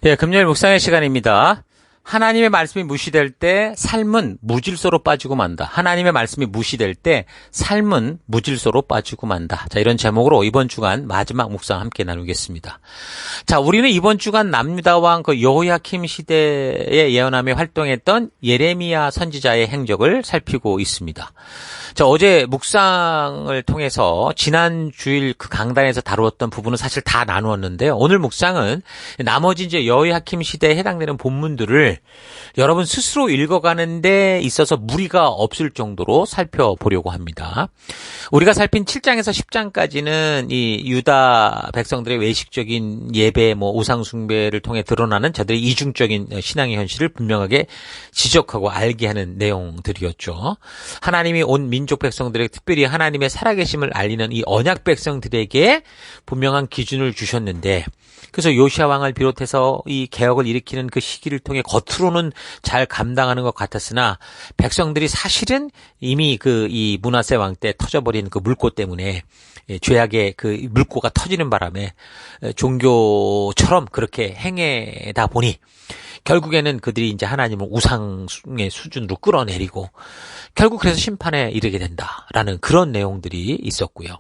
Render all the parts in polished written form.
예, 금요일 묵상의 시간입니다. 하나님의 말씀이 무시될 때 삶은 무질서로 빠지고 만다. 하나님의 말씀이 무시될 때 삶은 무질서로 빠지고 만다. 자, 이런 제목으로 이번 주간 마지막 묵상 함께 나누겠습니다. 자, 우리는 이번 주간 남유다 왕 여호야킴 시대에 예언하며 활동했던 예레미야 선지자의 행적을 살피고 있습니다. 자, 어제 묵상을 통해서 지난 주일 그 강단에서 다루었던 부분은 사실 다 나누었는데요. 오늘 묵상은 나머지 이제 여호야킴 시대에 해당되는 본문들을 여러분 스스로 읽어가는 데 있어서 무리가 없을 정도로 살펴보려고 합니다. 우리가 살핀 7장에서 10장까지는 이 유다 백성들의 외식적인 예배, 우상 숭배를 통해 드러나는 저들의 이중적인 신앙의 현실을 분명하게 지적하고 알게 하는 내용들이었죠. 하나님이 온 민족 백성들에게 특별히 하나님의 살아계심을 알리는 이 언약 백성들에게 분명한 기준을 주셨는데, 그래서 요시아 왕을 비롯해서 이 개혁을 일으키는 그 시기를 통해 겉으로는 잘 감당하는 것 같았으나 백성들이 사실은 이미 이 므낫세 왕 때 터져버린 그 물고 때문에 죄악의 그 물고가 터지는 바람에 종교처럼 그렇게 행해다 보니 결국에는 그들이 이제 하나님을 우상의 수준으로 끌어내리고 결국 그래서 심판에 이르게 된다라는 그런 내용들이 있었고요.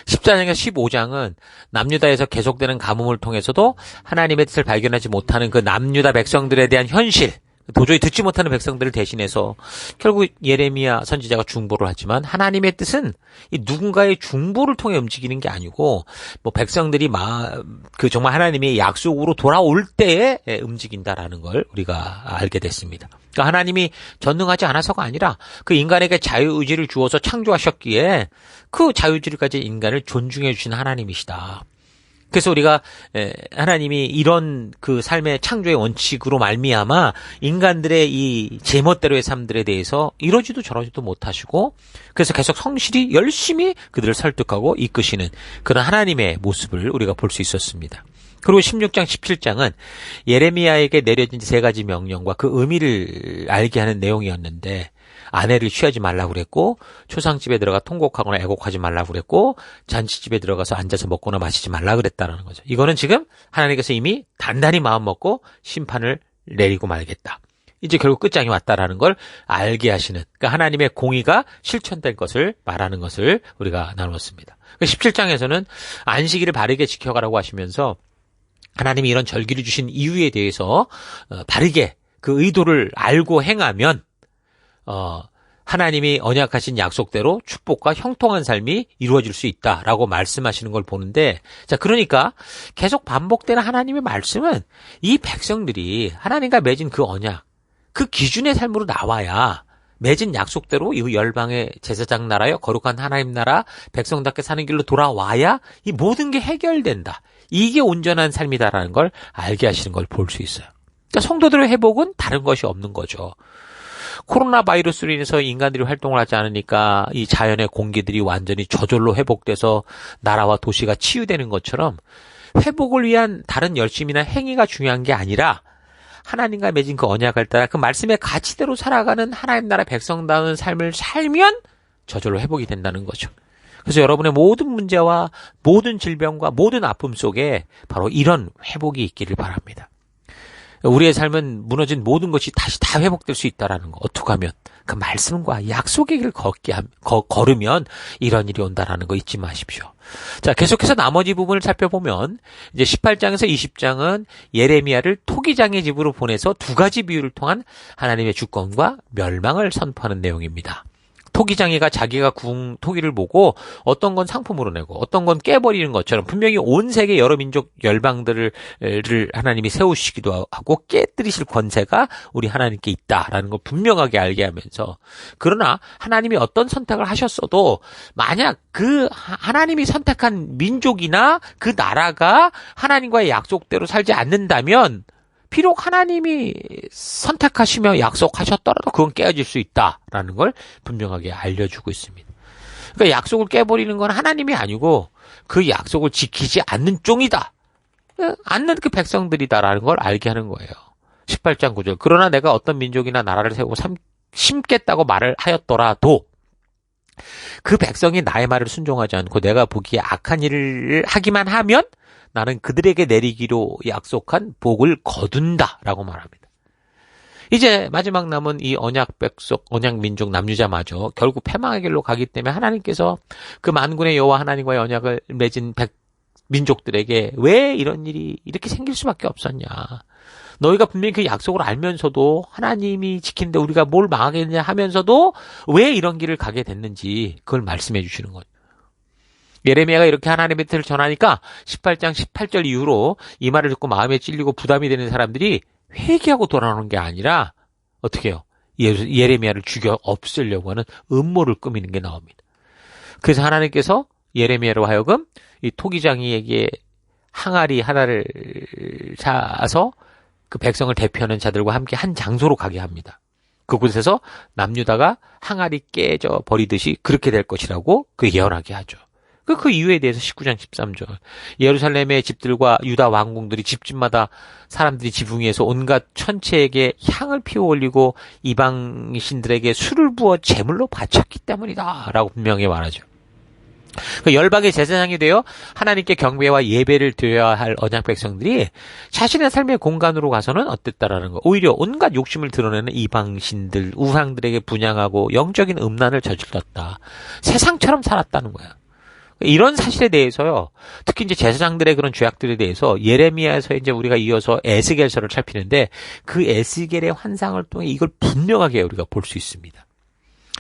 14장에서 15장은 남유다에서 계속되는 가뭄을 통해서도 하나님의 뜻을 발견하지 못하는 그 남유다 백성들에 대한 현실, 도저히 듣지 못하는 백성들을 대신해서 결국 예레미야 선지자가 중보를 하지만 하나님의 뜻은 이 누군가의 중보를 통해 움직이는 게 아니고 백성들이 정말 하나님의 약속으로 돌아올 때에 움직인다라는 걸 우리가 알게 됐습니다. 그러니까 하나님이 전능하지 않아서가 아니라 그 인간에게 자유의지를 주어서 창조하셨기에 그 자유의지를 가진 인간을 존중해 주신 하나님이시다. 그래서 우리가 하나님이 이런 그 삶의 창조의 원칙으로 말미암아 인간들의 이 제멋대로의 삶들에 대해서 이러지도 저러지도 못하시고 그래서 계속 성실히 열심히 그들을 설득하고 이끄시는 그런 하나님의 모습을 우리가 볼 수 있었습니다. 그리고 16장, 17장은 예레미야에게 내려진 세 가지 명령과 그 의미를 알게 하는 내용이었는데, 아내를 취하지 말라고 그랬고, 초상집에 들어가 통곡하거나 애곡하지 말라고 그랬고, 잔치집에 들어가서 앉아서 먹거나 마시지 말라고 그랬다는 거죠. 이거는 지금 하나님께서 이미 단단히 마음 먹고 심판을 내리고 말겠다. 이제 결국 끝장이 왔다라는 걸 알게 하시는, 그러니까 하나님의 공의가 실천된 것을 말하는 것을 우리가 나누었습니다. 17장에서는 안식일을 바르게 지켜가라고 하시면서 하나님이 이런 절기를 주신 이유에 대해서 바르게 그 의도를 알고 행하면 하나님이 언약하신 약속대로 축복과 형통한 삶이 이루어질 수 있다라고 말씀하시는 걸 보는데, 자, 그러니까 계속 반복되는 하나님의 말씀은 이 백성들이 하나님과 맺은 그 언약, 그 기준의 삶으로 나와야 맺은 약속대로 이 열방의 제사장 나라여 거룩한 하나님 나라 백성답게 사는 길로 돌아와야 이 모든 게 해결된다. 이게 온전한 삶이다라는 걸 알게 하시는 걸 볼 수 있어요. 그러니까 성도들의 회복은 다른 것이 없는 거죠. 코로나 바이러스로 인해서 인간들이 활동을 하지 않으니까 이 자연의 공기들이 완전히 저절로 회복돼서 나라와 도시가 치유되는 것처럼 회복을 위한 다른 열심이나 행위가 중요한 게 아니라 하나님과 맺은 그 언약을 따라 그 말씀의 가치대로 살아가는 하나님 나라 백성다운 삶을 살면 저절로 회복이 된다는 거죠. 그래서 여러분의 모든 문제와 모든 질병과 모든 아픔 속에 바로 이런 회복이 있기를 바랍니다. 우리의 삶은 무너진 모든 것이 다시 다 회복될 수 있다는 거. 어떻게 하면? 그 말씀과 약속의 길을 걸으면 이런 일이 온다라는 거 잊지 마십시오. 자, 계속해서 나머지 부분을 살펴보면 이제 18장에서 20장은 예레미야를 토기장의 집으로 보내서 두 가지 비유를 통한 하나님의 주권과 멸망을 선포하는 내용입니다. 토기장이가 자기가 구운 토기를 보고 어떤 건 상품으로 내고 어떤 건 깨버리는 것처럼 분명히 온 세계 여러 민족 열방들을 하나님이 세우시기도 하고 깨뜨리실 권세가 우리 하나님께 있다라는 걸 분명하게 알게 하면서, 그러나 하나님이 어떤 선택을 하셨어도 만약 그 하나님이 선택한 민족이나 그 나라가 하나님과의 약속대로 살지 않는다면 비록 하나님이 선택하시며 약속하셨더라도 그건 깨어질 수 있다라는 걸 분명하게 알려주고 있습니다. 그러니까 약속을 깨버리는 건 하나님이 아니고 그 약속을 지키지 않는 쫑이다. 않는 그 백성들이다라는 걸 알게 하는 거예요. 18장 9절. 그러나 내가 어떤 민족이나 나라를 세우고 심겠다고 말을 하였더라도 그 백성이 나의 말을 순종하지 않고 내가 보기에 악한 일을 하기만 하면 나는 그들에게 내리기로 약속한 복을 거둔다라고 말합니다. 이제 마지막 남은 이 언약 백성, 언약 민족 남유자마저 결국 패망의 길로 가기 때문에 하나님께서 그 만군의 여호와 하나님과의 언약을 맺은 민족들에게 왜 이런 일이 이렇게 생길 수밖에 없었냐. 너희가 분명히 그 약속을 알면서도 하나님이 지키는데 우리가 뭘 망하겠냐 하면서도 왜 이런 길을 가게 됐는지 그걸 말씀해 주시는 거죠. 예레미야가 이렇게 하나님의 뜻을 전하니까 18장 18절 이후로 이 말을 듣고 마음에 찔리고 부담이 되는 사람들이 회개하고 돌아오는 게 아니라 어떻게 해요? 예레미야를 죽여 없애려고 하는 음모를 꾸미는 게 나옵니다. 그래서 하나님께서 예레미야로 하여금 이 토기장이에게 항아리 하나를 사서 그 백성을 대표하는 자들과 함께 한 장소로 가게 합니다. 그곳에서 남유다가 항아리 깨져 버리듯이 그렇게 될 것이라고 그 예언하게 하죠. 그 이유에 대해서 19장 13절. 예루살렘의 집들과 유다 왕궁들이 집집마다 사람들이 지붕 위에서 온갖 천체에게 향을 피워 올리고 이방신들에게 술을 부어 제물로 바쳤기 때문이다. 라고 분명히 말하죠. 그 열방의 제사장이 되어 하나님께 경배와 예배를 드려야 할 언약 백성들이 자신의 삶의 공간으로 가서는 어땠다라는 거. 오히려 온갖 욕심을 드러내는 이방신들, 우상들에게 분향하고 영적인 음란을 저질렀다. 세상처럼 살았다는 거야. 이런 사실에 대해서요, 특히 이제 제사장들의 그런 죄악들에 대해서 예레미야에서 이제 우리가 이어서 에스겔서를 살피는데 그 에스겔의 환상을 통해 이걸 분명하게 우리가 볼 수 있습니다.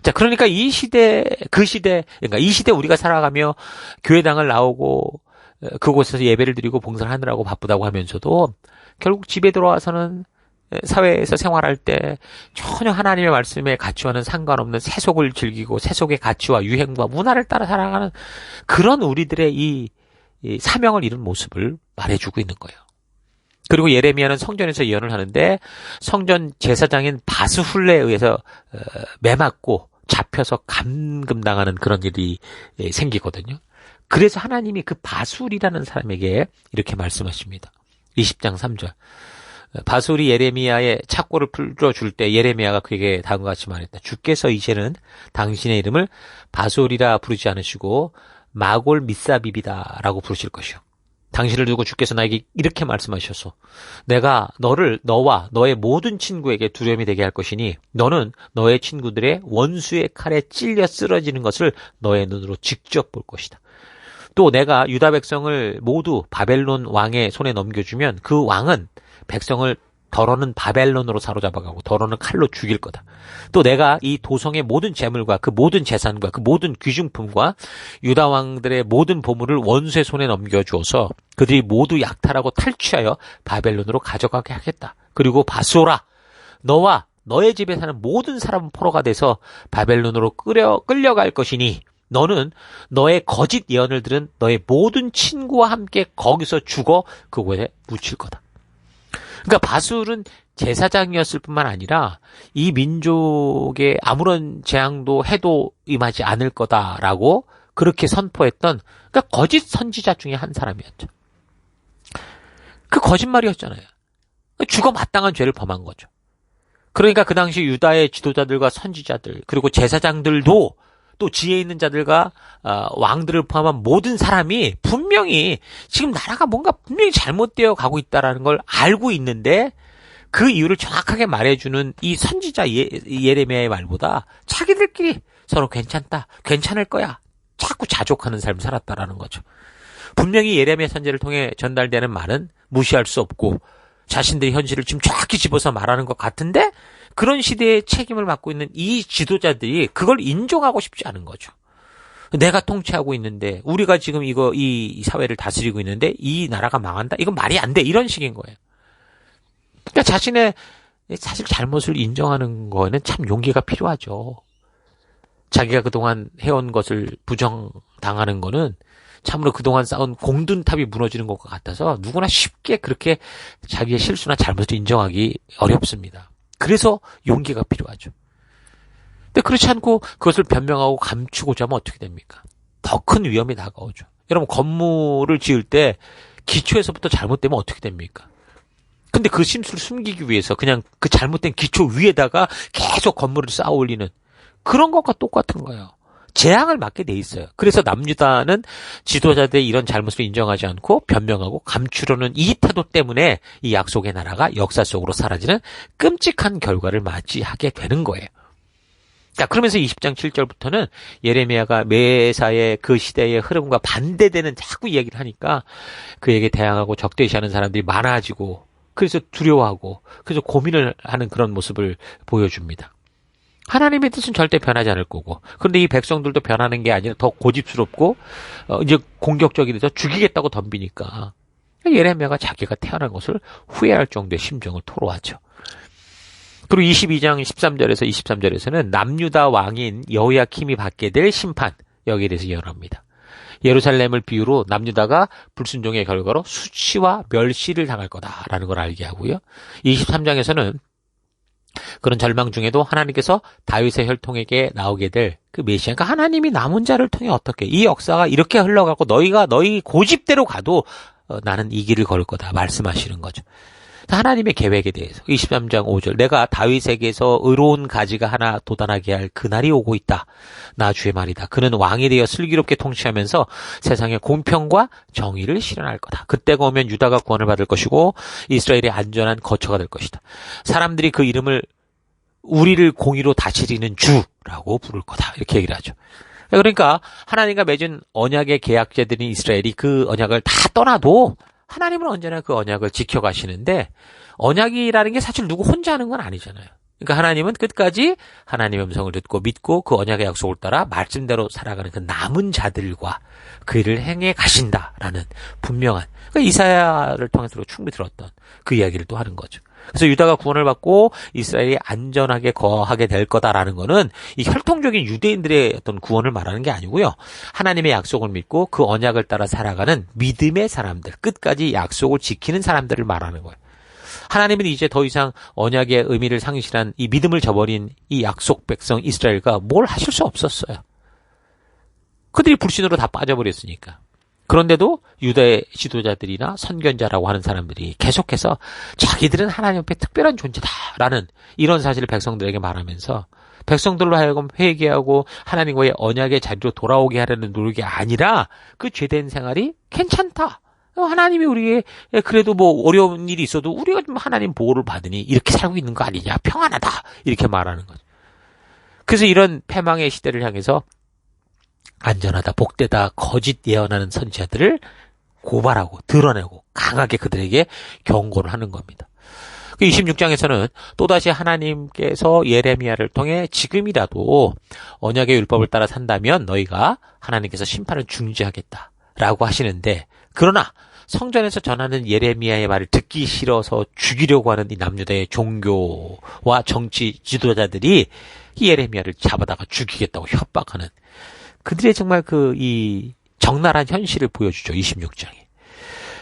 자, 그러니까 이 시대 우리가 살아가며 교회당을 나오고 그곳에서 예배를 드리고 봉사를 하느라고 바쁘다고 하면서도 결국 집에 들어와서는 사회에서 생활할 때 전혀 하나님의 말씀에 가치와는 상관없는 세속을 즐기고 세속의 가치와 유행과 문화를 따라 살아가는 그런 우리들의 이 사명을 이룬 모습을 말해주고 있는 거예요. 그리고 예레미야는 성전에서 예언을 하는데 성전 제사장인 바스훌레에 의해서 매맞고 잡혀서 감금당하는 그런 일이 생기거든요. 그래서 하나님이 그 바술이라는 사람에게 이렇게 말씀하십니다. 20장 3절. 바술이 예레미야의 착고를 풀어줄 때 예레미야가 그에게 다음과 같이 말했다. 주께서 이제는 당신의 이름을 바술이라 부르지 않으시고 마골 미사비비다 라고 부르실 것이요. 당신을 두고 주께서 나에게 이렇게 말씀하셔서 내가 너와 너의 모든 친구에게 두려움이 되게 할 것이니 너는 너의 친구들의 원수의 칼에 찔려 쓰러지는 것을 너의 눈으로 직접 볼 것이다. 또 내가 유다 백성을 모두 바벨론 왕의 손에 넘겨주면 그 왕은 백성을 더러는 바벨론으로 사로잡아가고 더러는 칼로 죽일 거다. 또 내가 이 도성의 모든 재물과 그 모든 재산과 그 모든 귀중품과 유다 왕들의 모든 보물을 원수의 손에 넘겨주어서 그들이 모두 약탈하고 탈취하여 바벨론으로 가져가게 하겠다. 그리고 바소라, 너와 너의 집에 사는 모든 사람은 포로가 돼서 바벨론으로 끌려갈 것이니 너는 너의 거짓 예언을 들은 너의 모든 친구와 함께 거기서 죽어 그곳에 묻힐 거다. 그러니까 바술은 제사장이었을 뿐만 아니라 이 민족에 아무런 재앙도 해도 임하지 않을 거다라고 그렇게 선포했던 그러니까 거짓 선지자 중에 한 사람이었죠. 그 거짓말이었잖아요. 죽어 마땅한 죄를 범한 거죠. 그러니까 그 당시 유다의 지도자들과 선지자들 그리고 제사장들도 또 지혜 있는 자들과 왕들을 포함한 모든 사람이 분명히 지금 나라가 뭔가 분명히 잘못되어 가고 있다는 걸 알고 있는데 그 이유를 정확하게 말해주는 이 선지자 예레미야의 말보다 자기들끼리 서로 괜찮다, 괜찮을 거야 자꾸 자족하는 삶을 살았다라는 거죠. 분명히 예레미야 선지를 통해 전달되는 말은 무시할 수 없고 자신들의 현실을 지금 정확히 집어서 말하는 것 같은데 그런 시대의 책임을 맡고 있는 이 지도자들이 그걸 인정하고 싶지 않은 거죠. 내가 통치하고 있는데 우리가 지금 이 사회를 다스리고 있는데 이 나라가 망한다? 이건 말이 안 돼. 이런 식인 거예요. 그러니까 자신의 사실 잘못을 인정하는 거에는 참 용기가 필요하죠. 자기가 그동안 해온 것을 부정당하는 거는 참으로 그동안 쌓은 공든탑이 무너지는 것과 같아서 누구나 쉽게 그렇게 자기의 실수나 잘못을 인정하기 어렵습니다. 그래서 용기가 필요하죠. 근데 그렇지 않고 그것을 변명하고 감추고자 하면 어떻게 됩니까? 더 큰 위험이 다가오죠. 여러분 건물을 지을 때 기초에서부터 잘못되면 어떻게 됩니까? 근데 그 실수를 숨기기 위해서 그냥 그 잘못된 기초 위에다가 계속 건물을 쌓아 올리는 그런 것과 똑같은 거예요. 재앙을 맞게 돼 있어요. 그래서 남유다는 지도자들의 이런 잘못을 인정하지 않고 변명하고 감추려는 이 태도 때문에 이 약속의 나라가 역사 속으로 사라지는 끔찍한 결과를 맞이하게 되는 거예요. 자, 그러면서 20장 7절부터는 예레미야가 메사의 그 시대의 흐름과 반대되는 자꾸 이야기를 하니까 그에게 대항하고 적대시하는 사람들이 많아지고 그래서 두려워하고 그래서 고민을 하는 그런 모습을 보여줍니다. 하나님의 뜻은 절대 변하지 않을 거고 그런데 이 백성들도 변하는 게 아니라 더 고집스럽고 이제 공격적이 돼서 죽이겠다고 덤비니까 예레미야가 자기가 태어난 것을 후회할 정도의 심정을 토로하죠. 그리고 22장 13절에서 23절에서는 남유다 왕인 여호야킴이 받게 될 심판, 여기에 대해서 예언합니다. 예루살렘을 비유로 남유다가 불순종의 결과로 수치와 멸시를 당할 거다라는 걸 알게 하고요. 23장에서는 그런 절망 중에도 하나님께서 다윗의 혈통에게 나오게 될 그 메시아, 그러니까 하나님이 남은 자를 통해 어떻게 이 역사가 이렇게 흘러가고 너희가 너희 고집대로 가도 나는 이 길을 걸을 거다 말씀하시는 거죠. 하나님의 계획에 대해서 23장 5절 내가 다윗에게서 의로운 가지가 하나 돋아나게 할 그날이 오고 있다. 나 주의 말이다. 그는 왕이 되어 슬기롭게 통치하면서 세상에 공평과 정의를 실현할 거다. 그때가 오면 유다가 구원을 받을 것이고 이스라엘의 안전한 거처가 될 것이다. 사람들이 그 이름을 우리를 공의로 다스리는 주라고 부를 거다. 이렇게 얘기를 하죠. 그러니까 하나님과 맺은 언약의 계약자들인 이스라엘이 그 언약을 다 떠나도 하나님은 언제나 그 언약을 지켜가시는데 언약이라는 게 사실 누구 혼자 하는 건 아니잖아요. 그러니까 하나님은 끝까지 하나님의 음성을 듣고 믿고 그 언약의 약속을 따라 말씀대로 살아가는 그 남은 자들과 그 일을 행해 가신다라는 분명한 그러니까 이사야를 통해서 충분히 들었던 그 이야기를 또 하는 거죠. 그래서 유다가 구원을 받고 이스라엘이 안전하게 거하게 될 거다라는 거는 이 혈통적인 유대인들의 어떤 구원을 말하는 게 아니고요. 하나님의 약속을 믿고 그 언약을 따라 살아가는 믿음의 사람들, 끝까지 약속을 지키는 사람들을 말하는 거예요. 하나님은 이제 더 이상 언약의 의미를 상실한 이 믿음을 저버린 이 약속 백성 이스라엘과 뭘 하실 수 없었어요. 그들이 불신으로 다 빠져버렸으니까. 그런데도 유다의 지도자들이나 선견자라고 하는 사람들이 계속해서 자기들은 하나님 앞에 특별한 존재다라는 이런 사실을 백성들에게 말하면서 백성들로 하여금 회개하고 하나님과의 언약의 자리로 돌아오게 하려는 노력이 아니라 그 죄된 생활이 괜찮다. 하나님이 우리의 그래도 뭐 어려운 일이 있어도 우리가 좀 하나님 보호를 받으니 이렇게 살고 있는 거 아니냐. 평안하다. 이렇게 말하는 거죠. 그래서 이런 패망의 시대를 향해서 안전하다, 복되다, 거짓 예언하는 선지자들을 고발하고 드러내고 강하게 그들에게 경고를 하는 겁니다. 26장에서는 또다시 하나님께서 예레미야를 통해 지금이라도 언약의 율법을 따라 산다면 너희가 하나님께서 심판을 중지하겠다라고 하시는데 그러나 성전에서 전하는 예레미야의 말을 듣기 싫어서 죽이려고 하는 이 남유다의 종교와 정치 지도자들이 이 예레미야를 잡아다가 죽이겠다고 협박하는 그들의 정말 이 적나라한 현실을 보여주죠. 26장이.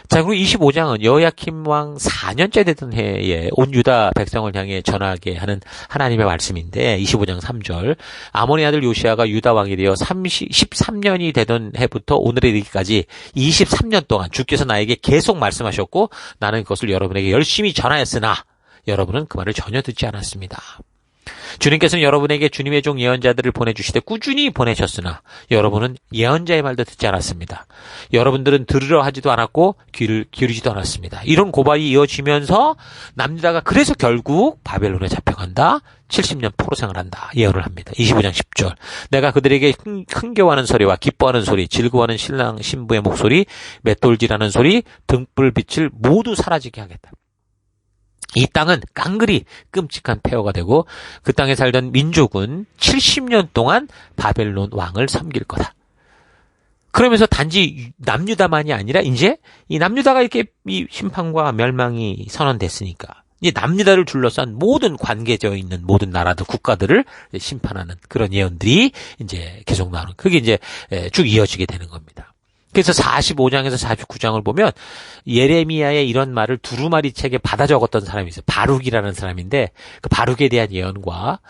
자, 그리고 25장은 여호야킴 왕 4년째 되던 해에 온 유다 백성을 향해 전하게 하는 하나님의 말씀인데 25장 3절 아몬의 아들 요시아가 유다 왕이 되어 13년이 되던 해부터 오늘에 이르기까지 23년 동안 주께서 나에게 계속 말씀하셨고 나는 그것을 여러분에게 열심히 전하였으나 여러분은 그 말을 전혀 듣지 않았습니다. 주님께서는 여러분에게 주님의 종 예언자들을 보내주시되 꾸준히 보내셨으나 여러분은 예언자의 말도 듣지 않았습니다. 여러분들은 들으려 하지도 않았고 귀를 기울이지도 않았습니다. 이런 고발이 이어지면서 남유다가 그래서 결국 바벨론에 잡혀간다. 70년 포로 생활한다. 예언을 합니다. 25장 10절 내가 그들에게 흥겨워하는 소리와 기뻐하는 소리, 즐거워하는 신랑 신부의 목소리, 맷돌질하는 소리, 등불빛을 모두 사라지게 하겠다. 이 땅은 깡그리 끔찍한 폐허가 되고 그 땅에 살던 민족은 70년 동안 바벨론 왕을 섬길 거다. 그러면서 단지 남유다만이 아니라 이제 이 남유다가 이렇게 이 심판과 멸망이 선언됐으니까 이제 남유다를 둘러싼 모든 관계되어 있는 모든 나라들 국가들을 심판하는 그런 예언들이 이제 계속 나오는 그게 이제 쭉 이어지게 되는 겁니다. 그래서 45장에서 49장을 보면 예레미야의 이런 말을 두루마리 책에 받아 적었던 사람이 있어요. 바룩이라는 사람인데 그 바룩에 대한 예언과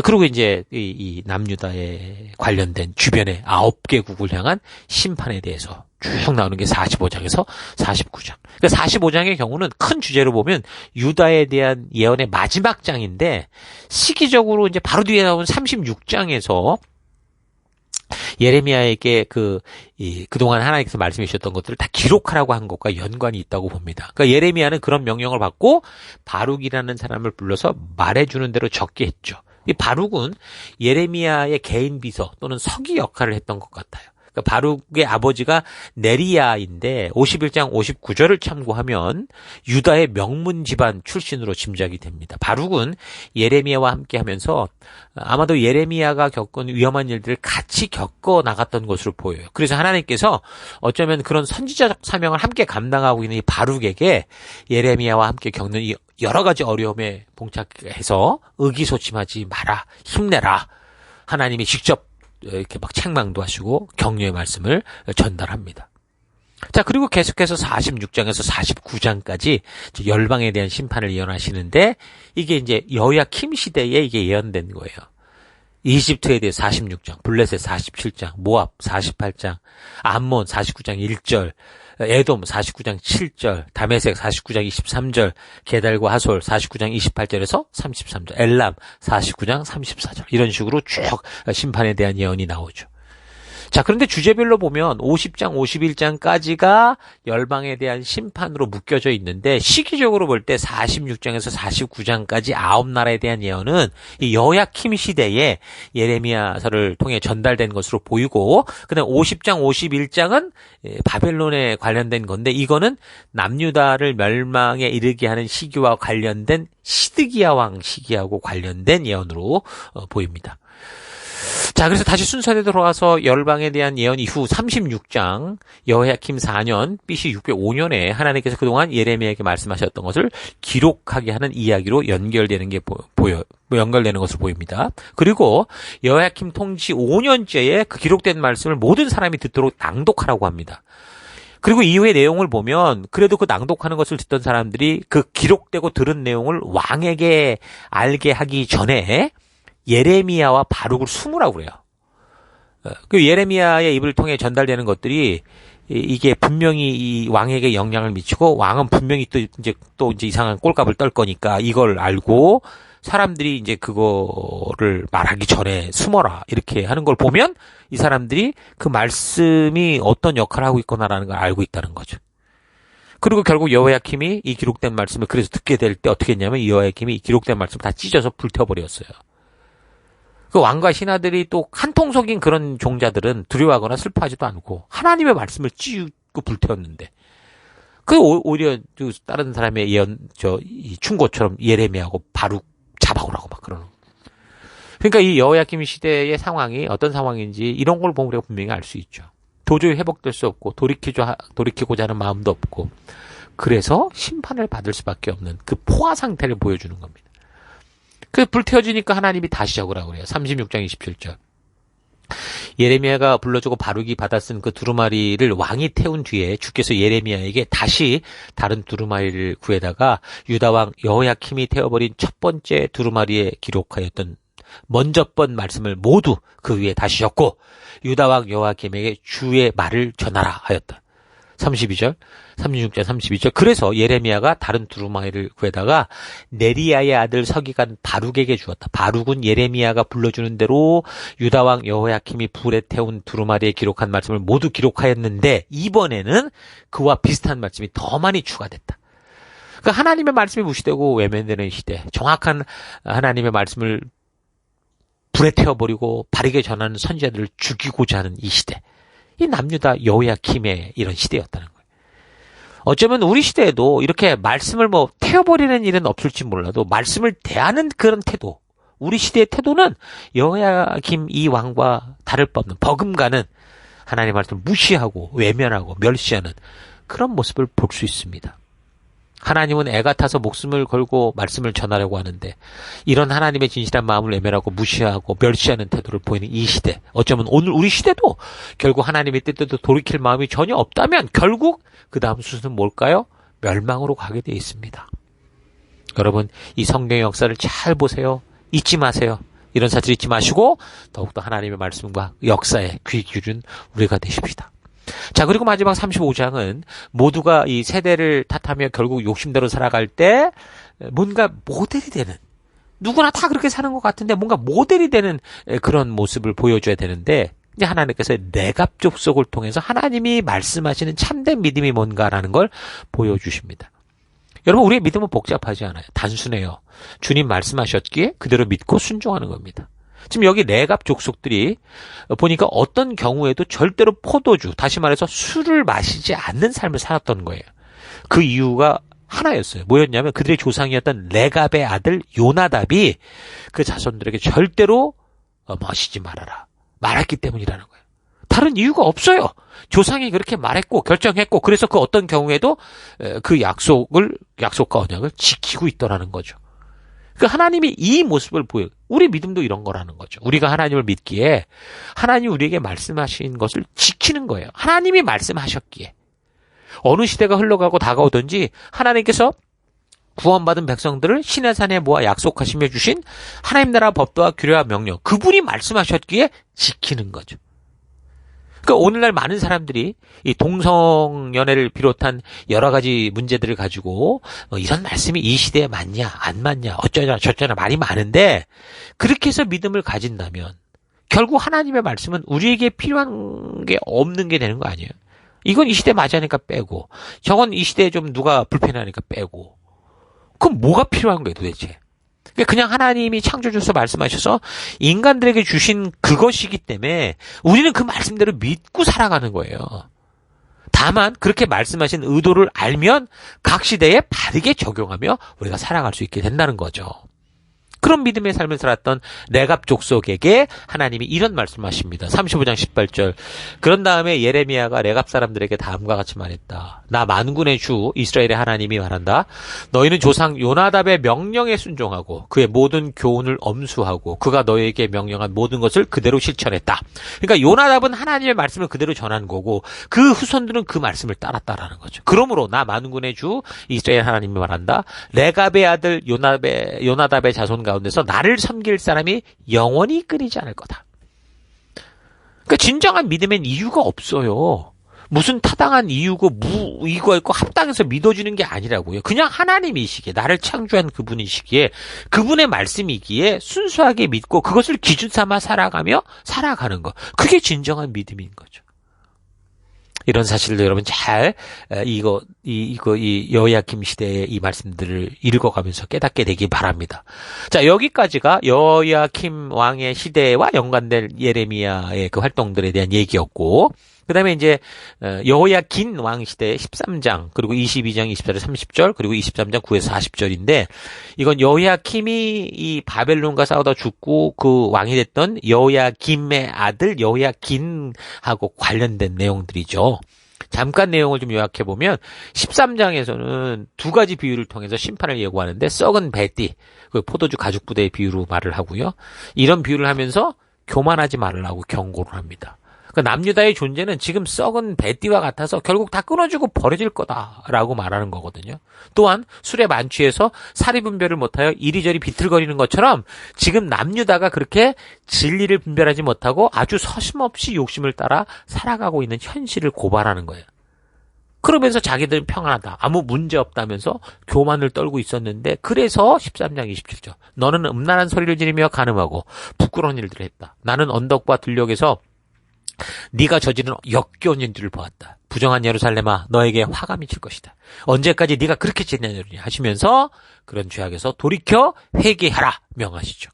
그리고 이제 이 남유다에 관련된 주변의 9개국을 향한 심판에 대해서 쭉 나오는 게 45장에서 49장. 그러니까 45장의 경우는 큰 주제로 보면 유다에 대한 예언의 마지막 장인데 시기적으로 이제 바로 뒤에 나온 36장에서 예레미야에게 그동안 하나님께서 말씀해 주셨던 것들을 다 기록하라고 한 것과 연관이 있다고 봅니다. 그러니까 예레미야는 그런 명령을 받고 바룩이라는 사람을 불러서 말해주는 대로 적게 했죠. 이 바룩은 예레미야의 개인 비서 또는 서기 역할을 했던 것 같아요. 그러니까 바룩의 아버지가 네리야인데 51장 59절을 참고하면 유다의 명문 집안 출신으로 짐작이 됩니다. 바룩은 예레미야와 함께 하면서 아마도 예레미야가 겪은 위험한 일들을 같이 겪어 나갔던 것으로 보여요. 그래서 하나님께서 어쩌면 그런 선지자적 사명을 함께 감당하고 있는 이 바룩에게 예레미야와 함께 겪는 이 여러 가지 어려움에 봉착해서 의기소침하지 마라, 힘내라. 하나님이 직접 이렇게 막 책망도 하시고 격려의 말씀을 전달합니다. 자, 그리고 계속해서 46장에서 49장까지 열방에 대한 심판을 예언하시는데 이게 이제 여호야킴 시대에 이게 예언된 거예요. 이집트에 대해 46장, 블레셋 47장, 모압 48장, 암몬 49장 1절, 에돔 49장 7절, 다메섹 49장 23절, 게달과 하솔 49장 28절에서 33절, 엘람 49장 34절 이런 식으로 쭉 심판에 대한 예언이 나오죠. 자, 그런데 주제별로 보면 50장, 51장까지가 열방에 대한 심판으로 묶여져 있는데 시기적으로 볼 때 46장에서 49장까지 9나라에 대한 예언은 이 여호야킴 시대에 예레미야서를 통해 전달된 것으로 보이고 그다음 50장, 51장은 바벨론에 관련된 건데 이거는 남유다를 멸망에 이르게 하는 시기와 관련된 시드기야 왕 시기하고 관련된 예언으로 보입니다. 자, 그래서 다시 순서대로 돌아와서 열방에 대한 예언 이후 36장 여호야킴 4년 BC 605년에 하나님께서 그동안 예레미야에게 말씀하셨던 것을 기록하게 하는 이야기로 연결되는 게 연결되는 것으로 보입니다. 그리고 여호야킴 통치 5년째에 그 기록된 말씀을 모든 사람이 듣도록 낭독하라고 합니다. 그리고 이후의 내용을 보면 그래도 그 낭독하는 것을 듣던 사람들이 그 기록되고 들은 내용을 왕에게 알게 하기 전에 예레미야와 바룩을 숨으라고 그래요. 그 예레미야의 입을 통해 전달되는 것들이 이게 분명히 이 왕에게 영향을 미치고 왕은 분명히 또 이제 이상한 꼴값을 떨 거니까 이걸 알고 사람들이 이제 그거를 말하기 전에 숨어라 이렇게 하는 걸 보면 이 사람들이 그 말씀이 어떤 역할을 하고 있구나라는 걸 알고 있다는 거죠. 그리고 결국 여호야킴이 이 기록된 말씀을 그래서 듣게 될 때 어떻게 했냐면 이 여호야킴이 이 기록된 말씀을 다 찢어서 불태워버렸어요. 그 왕과 신하들이 또 한통속인 그런 종자들은 두려워하거나 슬퍼하지도 않고 하나님의 말씀을 찢고 불태웠는데 그 오히려 다른 사람의 이 충고처럼 예레미야하고 바룩 잡아오라고 막 그러는. 그러니까 이 여호야킴 시대의 상황이 어떤 상황인지 이런 걸 보면 우리가 분명히 알 수 있죠. 도저히 회복될 수 없고 돌이키고자 하는 마음도 없고 그래서 심판을 받을 수밖에 없는 그 포화 상태를 보여주는 겁니다. 그 불태워지니까 하나님이 다시 적으라고 그래요. 36장 27절. 예레미야가 불러주고 바룩이 받아 쓴 그 두루마리를 왕이 태운 뒤에 주께서 예레미야에게 다시 다른 두루마리를 구해다가 유다왕 여호야킴이 태워버린 첫 번째 두루마리에 기록하였던 먼저 번 말씀을 모두 그 위에 다시 적고 유다왕 여호야킴에게 주의 말을 전하라 하였다. 32절, 36절, 32절. 그래서 예레미야가 다른 두루마리를 구해다가 네리야의 아들 서기관 바룩에게 주었다. 바룩은 예레미야가 불러주는 대로 유다왕 여호야킴이 불에 태운 두루마리에 기록한 말씀을 모두 기록하였는데 이번에는 그와 비슷한 말씀이 더 많이 추가됐다. 그러니까 하나님의 말씀이 무시되고 외면되는 시대, 정확한 하나님의 말씀을 불에 태워버리고 바르게 전하는 선지자들을 죽이고자 하는 이 시대. 이 남유다 여호야킴의 이런 시대였다는 거예요. 어쩌면 우리 시대에도 이렇게 말씀을 태워버리는 일은 없을지 몰라도 말씀을 대하는 그런 태도, 우리 시대의 태도는 여호야킴 이 왕과 다를 바 없는 버금가는 하나님의 말씀을 무시하고 외면하고 멸시하는 그런 모습을 볼 수 있습니다. 하나님은 애가 타서 목숨을 걸고 말씀을 전하려고 하는데 이런 하나님의 진실한 마음을 외면하고 무시하고 멸시하는 태도를 보이는 이 시대, 어쩌면 오늘 우리 시대도 결국 하나님의 뜻대로 돌이킬 마음이 전혀 없다면 결국 그 다음 순서는 뭘까요? 멸망으로 가게 돼 있습니다. 여러분, 이 성경의 역사를 잘 보세요. 잊지 마세요. 이런 사실 잊지 마시고 더욱더 하나님의 말씀과 역사에 귀 기울인 우리가 되십시다. 자, 그리고 마지막 35장은 모두가 이 세대를 탓하며 결국 욕심대로 살아갈 때 뭔가 모델이 되는, 누구나 다 그렇게 사는 것 같은데 뭔가 모델이 되는 그런 모습을 보여줘야 되는데 이제 하나님께서 내갑 족속을 통해서 하나님이 말씀하시는 참된 믿음이 뭔가라는 걸 보여주십니다. 여러분, 우리의 믿음은 복잡하지 않아요. 단순해요. 주님 말씀하셨기에 그대로 믿고 순종하는 겁니다. 지금 여기 내갑 족속들이 보니까 어떤 경우에도 절대로 포도주, 다시 말해서 술을 마시지 않는 삶을 살았던 거예요. 그 이유가 하나였어요. 뭐였냐면 그들의 조상이었던 레갑의 아들 요나답이 그 자손들에게 절대로 마시지 말아라 말했기 때문이라는 거예요. 다른 이유가 없어요. 조상이 그렇게 말했고 결정했고 그래서 그 어떤 경우에도 그 약속과 언약을 지키고 있더라는 거죠. 그 하나님이 이 모습을 보여요. 우리 믿음도 이런 거라는 거죠. 우리가 하나님을 믿기에 하나님이 우리에게 말씀하신 것을 지키는 거예요. 하나님이 말씀하셨기에. 어느 시대가 흘러가고 다가오든지 하나님께서 구원받은 백성들을 시내산에 모아 약속하시며 주신 하나님 나라 법도와 규례와 명령, 그분이 말씀하셨기에 지키는 거죠. 그러니까 오늘날 많은 사람들이 이 동성연애를 비롯한 여러 가지 문제들을 가지고 이런 말씀이 이 시대에 맞냐 안 맞냐 어쩌냐 저쩌냐 말이 많은데, 그렇게 해서 믿음을 가진다면 결국 하나님의 말씀은 우리에게 필요한 게 없는 게 되는 거 아니에요. 이건 이 시대 맞으니까 빼고, 저건 이 시대에 좀 누가 불편하니까 빼고. 그럼 뭐가 필요한 거예요 도대체? 그냥 하나님이 창조주셔서 말씀하셔서 인간들에게 주신 그것이기 때문에 우리는 그 말씀대로 믿고 살아가는 거예요. 다만 그렇게 말씀하신 의도를 알면 각 시대에 바르게 적용하며 우리가 살아갈 수 있게 된다는 거죠. 그런 믿음의 삶을 살았던 레갑 족속에게 하나님이 이런 말씀하십니다. 35장 18절. 그런 다음에 예레미야가 레갑 사람들에게 다음과 같이 말했다. 나 만군의 주 이스라엘의 하나님이 말한다. 너희는 조상 요나답의 명령에 순종하고 그의 모든 교훈을 엄수하고 그가 너희에게 명령한 모든 것을 그대로 실천했다. 그러니까 요나답은 하나님의 말씀을 그대로 전한 거고 그 후손들은 그 말씀을 따랐다라는 거죠. 그러므로 나 만군의 주 이스라엘 하나님이 말한다. 레갑의 아들 요나답의 자손 가운데서 나를 섬길 사람이 영원히 끊이지 않을 거다. 그러니까 진정한 믿음엔 이유가 없어요. 무슨 타당한 이유고 이유가 있고 합당해서 믿어주는 게 아니라고요. 그냥 하나님이시기에, 나를 창조한 그분이시기에, 그분의 말씀이기에 순수하게 믿고 그것을 기준 삼아 살아가며 살아가는 것. 그게 진정한 믿음인 거죠. 이런 사실들 여러분 잘 이 여호야김 시대의 이 말씀들을 읽어가면서 깨닫게 되기 바랍니다. 자, 여기까지가 여호야김 왕의 시대와 연관된 예레미야의 그 활동들에 대한 얘기였고, 그 다음에 이제 여호야긴 왕 시대의 13장 그리고 22장 24절 30절 그리고 23장 9에서 40절인데, 이건 여호야김이 이 바벨론과 싸우다 죽고 그 왕이 됐던 여호야김의 아들 여호야긴하고 관련된 내용들이죠. 잠깐 내용을 좀 요약해보면 13장에서는 두 가지 비유를 통해서 심판을 예고하는데, 썩은 배띠, 그 포도주 가죽 부대의 비유로 말을 하고요. 이런 비유를 하면서 교만하지 말라고 경고를 합니다. 그 남유다의 존재는 지금 썩은 배띠와 같아서 결국 다 끊어지고 버려질 거다라고 말하는 거거든요. 또한 술에 만취해서 사리분별을 못하여 이리저리 비틀거리는 것처럼 지금 남유다가 그렇게 진리를 분별하지 못하고 아주 서슴없이 욕심을 따라 살아가고 있는 현실을 고발하는 거예요. 그러면서 자기들은 평안하다, 아무 문제 없다면서 교만을 떨고 있었는데, 그래서 13장 27절 너는 음란한 소리를 지르며 간음하고 부끄러운 일들을 했다. 나는 언덕과 들녘에서 네가 저지른 역겨운 일들을 보았다. 부정한 예루살렘아, 너에게 화가 미칠 것이다. 언제까지 네가 그렇게 지내느냐 하시면서 그런 죄악에서 돌이켜 회개하라 명하시죠.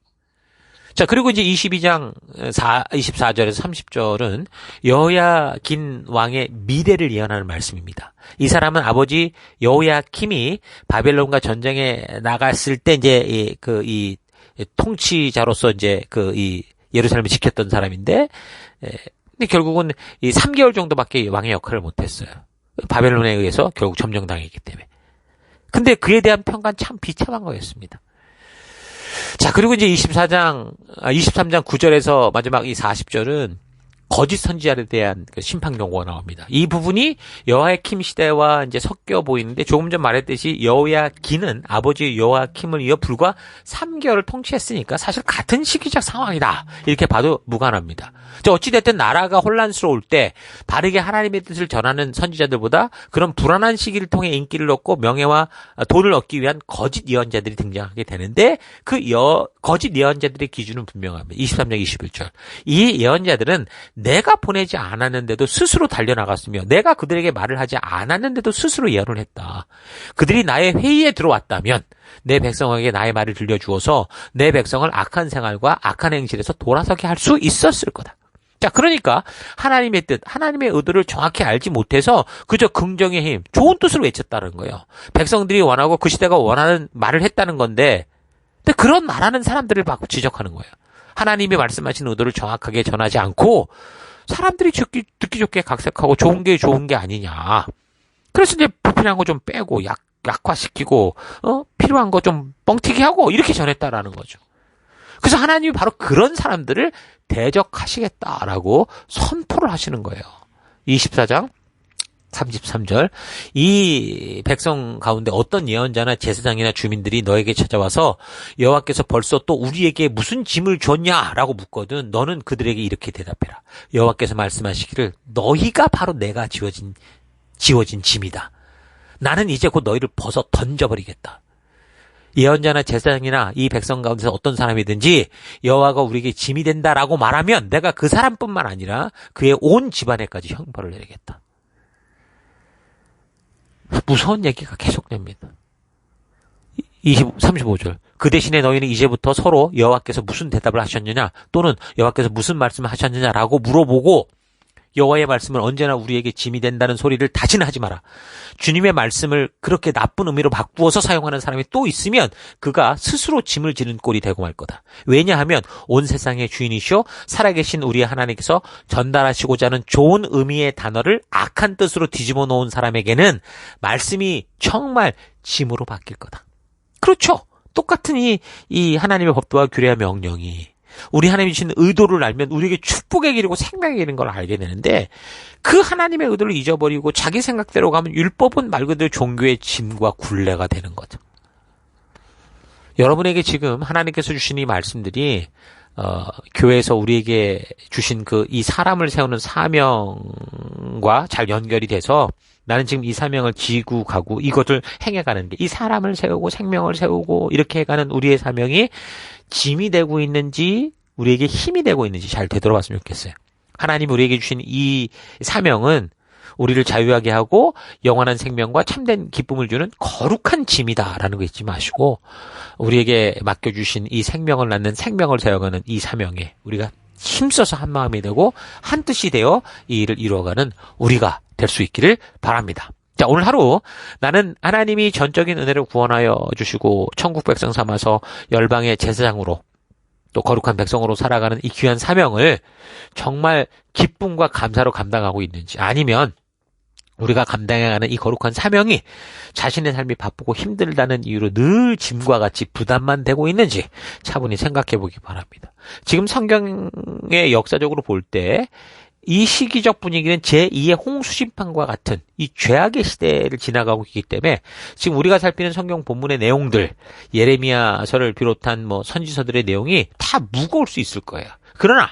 자, 그리고 이제 22장 24절에서 30절은 여호야긴 왕의 미래를 예언하는 말씀입니다. 이 사람은 아버지 여호야킴이 바벨론과 전쟁에 나갔을 때 이제 이 통치자로서 이제 이 예루살렘을 지켰던 사람인데, 근데 결국은 이 3개월 정도밖에 왕의 역할을 못했어요. 바벨론에 의해서 결국 점령당했기 때문에. 근데 그에 대한 평가는 참 비참한 거였습니다. 자, 그리고 이제 23장 9절에서 마지막 이 40절은 거짓 선지자에 대한 그 심판 경고가 나옵니다. 이 부분이 여호야킴 시대와 이제 섞여 보이는데, 조금 전 말했듯이 여호야긴은 아버지 여호야킴을 이어 불과 3개월을 통치했으니까 사실 같은 시기적 상황이다, 이렇게 봐도 무관합니다. 어찌됐든 나라가 혼란스러울 때 바르게 하나님의 뜻을 전하는 선지자들보다 그런 불안한 시기를 통해 인기를 얻고 명예와 돈을 얻기 위한 거짓 예언자들이 등장하게 되는데, 그 거짓 예언자들의 기준은 분명합니다. 23장 21절. 이 예언자들은 내가 보내지 않았는데도 스스로 달려나갔으며 내가 그들에게 말을 하지 않았는데도 스스로 예언을 했다. 그들이 나의 회의에 들어왔다면 내 백성에게 나의 말을 들려주어서 내 백성을 악한 생활과 악한 행실에서 돌아서게 할 수 있었을 거다. 자, 그러니까 하나님의 뜻, 하나님의 의도를 정확히 알지 못해서 그저 긍정의 힘, 좋은 뜻으로 외쳤다는 거예요. 백성들이 원하고 그 시대가 원하는 말을 했다는 건데, 근데 그런 말하는 사람들을 막 지적하는 거예요. 하나님이 말씀하신 의도를 정확하게 전하지 않고 사람들이 듣기 좋게 각색하고 좋은 게 아니냐. 그래서 이제 불필요한 거 좀 빼고 약화시키고 필요한 거 좀 뻥튀기 하고 이렇게 전했다라는 거죠. 그래서 하나님이 바로 그런 사람들을 대적하시겠다라고 선포를 하시는 거예요. 24장 33절 이 백성 가운데 어떤 예언자나 제사장이나 주민들이 너에게 찾아와서 여호와께서 벌써 또 우리에게 무슨 짐을 줬냐라고 묻거든 너는 그들에게 이렇게 대답해라. 여호와께서 말씀하시기를 너희가 바로 내가 지워진 짐이다. 나는 이제 곧 너희를 벗어 던져버리겠다. 예언자나 제사장이나 이 백성 가운데서 어떤 사람이든지 여호와가 우리에게 짐이 된다라고 말하면 내가 그 사람뿐만 아니라 그의 온 집안에까지 형벌을 내리겠다. 무서운 얘기가 계속됩니다. 35절 그 대신에 너희는 이제부터 서로 여호와께서 무슨 대답을 하셨느냐 또는 여호와께서 무슨 말씀을 하셨느냐라고 물어보고 여호와의 말씀은 언제나 우리에게 짐이 된다는 소리를 다시는 하지 마라. 주님의 말씀을 그렇게 나쁜 의미로 바꾸어서 사용하는 사람이 또 있으면 그가 스스로 짐을 지는 꼴이 되고 말 거다. 왜냐하면 온 세상의 주인이시오 살아계신 우리의 하나님께서 전달하시고자 하는 좋은 의미의 단어를 악한 뜻으로 뒤집어 놓은 사람에게는 말씀이 정말 짐으로 바뀔 거다. 그렇죠. 똑같은 이 하나님의 법도와 규례와 명령이 우리 하나님이 주신 의도를 알면 우리에게 축복의 길이고 생명의 길인 걸 알게 되는데 그 하나님의 의도를 잊어버리고 자기 생각대로 가면 율법은 말 그대로 종교의 짐과 굴레가 되는 거죠. 여러분에게 지금 하나님께서 주신 이 말씀들이 교회에서 우리에게 주신 이 사람을 세우는 사명과 잘 연결이 돼서 나는 지금 이 사명을 지고 가고 이것을 행해가는 게 이 사람을 세우고 생명을 세우고 이렇게 해가는 우리의 사명이 짐이 되고 있는지 우리에게 힘이 되고 있는지 잘 되돌아봤으면 좋겠어요. 하나님이 우리에게 주신 이 사명은 우리를 자유하게 하고 영원한 생명과 참된 기쁨을 주는 거룩한 짐이다라는 거 잊지 마시고 우리에게 맡겨주신 이 생명을 낳는 생명을 세워가는 이 사명에 우리가 힘써서 한 마음이 되고 한 뜻이 되어 이 일을 이루어가는 우리가 될 수 있기를 바랍니다. 자, 오늘 하루 나는 하나님이 전적인 은혜로 구원하여 주시고 천국 백성 삼아서 열방의 제사장으로 또 거룩한 백성으로 살아가는 이 귀한 사명을 정말 기쁨과 감사로 감당하고 있는지 아니면 우리가 감당해가는 이 거룩한 사명이 자신의 삶이 바쁘고 힘들다는 이유로 늘 짐과 같이 부담만 되고 있는지 차분히 생각해 보기 바랍니다. 지금 성경의 역사적으로 볼 때 이 시기적 분위기는 제2의 홍수심판과 같은 이 죄악의 시대를 지나가고 있기 때문에 지금 우리가 살피는 성경 본문의 내용들, 예레미야서를 비롯한 선지서들의 내용이 다 무거울 수 있을 거예요. 그러나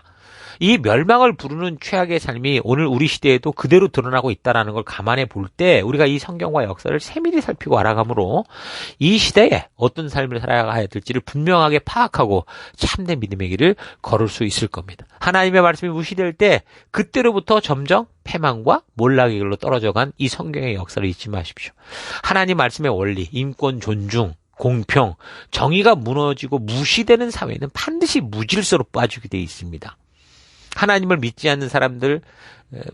이 멸망을 부르는 최악의 삶이 오늘 우리 시대에도 그대로 드러나고 있다는 걸 감안해 볼 때 우리가 이 성경과 역사를 세밀히 살피고 알아감으로 이 시대에 어떤 삶을 살아가야 될지를 분명하게 파악하고 참된 믿음의 길을 걸을 수 있을 겁니다. 하나님의 말씀이 무시될 때 그때로부터 점점 패망과 몰락의 길로 떨어져간 이 성경의 역사를 잊지 마십시오. 하나님 말씀의 원리, 인권 존중, 공평, 정의가 무너지고 무시되는 사회는 반드시 무질서로 빠지게 되어 있습니다. 하나님을 믿지 않는 사람들,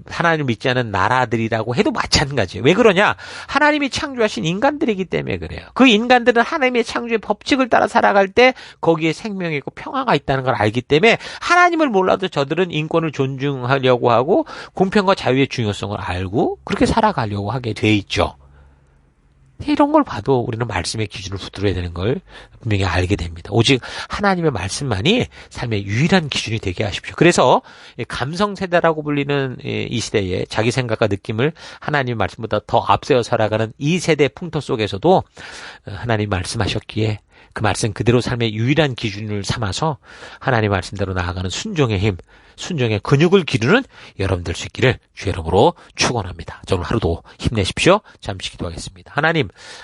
하나님을 믿지 않는 나라들이라고 해도 마찬가지예요. 왜 그러냐? 하나님이 창조하신 인간들이기 때문에 그래요. 그 인간들은 하나님의 창조의 법칙을 따라 살아갈 때 거기에 생명이 있고 평화가 있다는 걸 알기 때문에 하나님을 몰라도 저들은 인권을 존중하려고 하고 공평과 자유의 중요성을 알고 그렇게 살아가려고 하게 돼 있죠. 이런 걸 봐도 우리는 말씀의 기준을 붙들어야 되는 걸 분명히 알게 됩니다. 오직 하나님의 말씀만이 삶의 유일한 기준이 되게 하십시오. 그래서 감성 세대라고 불리는 이 시대에 자기 생각과 느낌을 하나님의 말씀보다 더 앞세워 살아가는 이 세대 풍토 속에서도 하나님 말씀하셨기에 그 말씀 그대로 삶의 유일한 기준을 삼아서 하나님 말씀대로 나아가는 순종의 힘, 순종의 근육을 기르는 여러분들 수 있기를 주의 이름으로 축원합니다. 자, 오늘 하루도 힘내십시오. 잠시 기도하겠습니다.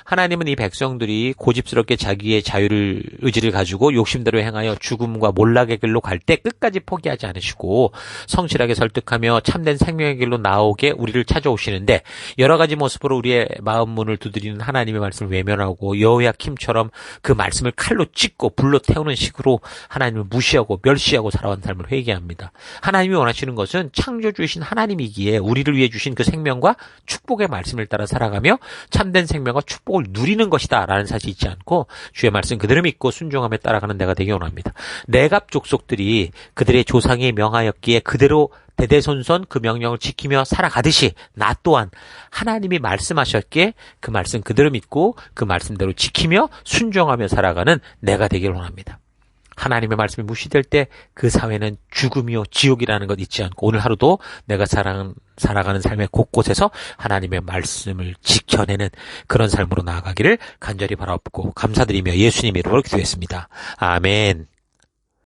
하나님은 이 백성들이 고집스럽게 자기의 자유를 의지를 가지고 욕심대로 행하여 죽음과 몰락의 길로 갈 때 끝까지 포기하지 않으시고 성실하게 설득하며 참된 생명의 길로 나오게 우리를 찾아오시는데 여러 가지 모습으로 우리의 마음 문을 두드리는 하나님의 말씀을 외면하고 여호야킴처럼 그 말씀을 칼로 찢고 불로 태우는 식으로 하나님을 무시하고 멸시하고 살아온 삶을 회개합니다. 하나님이 원하시는 것은 창조주이신 하나님이기에 우리를 위해 주신 그 생명과 축복의 말씀을 따라 살아가며 참된 생명과 축복을 누리는 것이다 라는 사실이 있지 않고 주의 말씀 그대로 믿고 순종하며 따라가는 내가 되기 원합니다. 내갑 족속들이 그들의 조상이 명하였기에 그대로 대대손손 그 명령을 지키며 살아가듯이 나 또한 하나님이 말씀하셨기에 그 말씀 그대로 믿고 그 말씀대로 지키며 순종하며 살아가는 내가 되길 원합니다. 하나님의 말씀이 무시될 때 그 사회는 죽음이요 지옥이라는 것 잊지 않고 오늘 하루도 내가 살아가는 삶의 곳곳에서 하나님의 말씀을 지켜내는 그런 삶으로 나아가기를 간절히 바라옵고 감사드리며 예수님 이름으로 기도했습니다. 아멘.